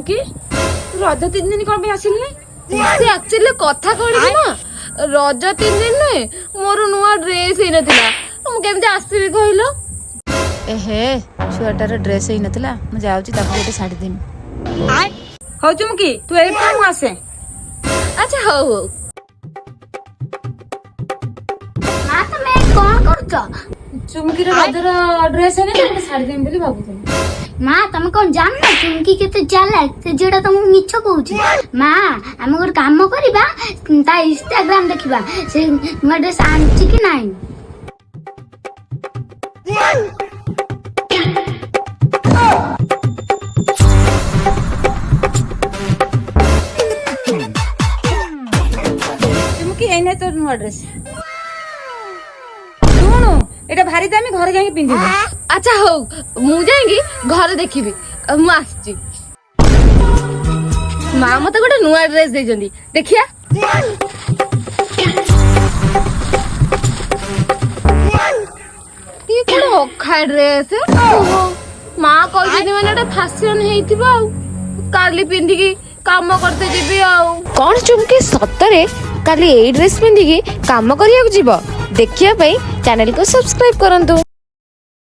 चुमकी रज 3 दिन कौन आसिल से एक्चुअली कथा कौन कि ना रज 3 दिन नुहे मोर नुआ ड्रेस ही नथिला मु केमते आसीबी कहलो एहे छुआटार ड्रेस ही नथिला मु जाउची ताको गोटे साड़ी देमी हो चुमकी तू ए मु आसे अच्छा हो मां तमे कोन करछ चुमकी रजर ड्रेस है ना तो साड़ी देमी बोली भाबुथि मां तमे कोन जान ना चुमकी केते चालाक से जेडा तुम मिछ कहूची मां हम गोट काम करबा ता इंस्टाग्राम देखिबा से नुआ ड्रेस आनछि कि नाही चुमकी एने तो नुआ ड्रेस सुनु एटा भारी दामी घर जाई पिंदिबो अच्छा हो मु जाएंगी घर देखिबी मु आछी मां मते गोटे नुआ ड्रेस दे जंदी देखिया ये कोन ओखा ड्रेस मां कहि जदी माने एटा फैशन हेइथिबो आ काली पिंदी की काम करते जीबी आ कौन चुमकी सतरे काली ए ड्रेस पिंदी काम करिया जीव देखिया चैनल को सब्सक्राइब करंतु।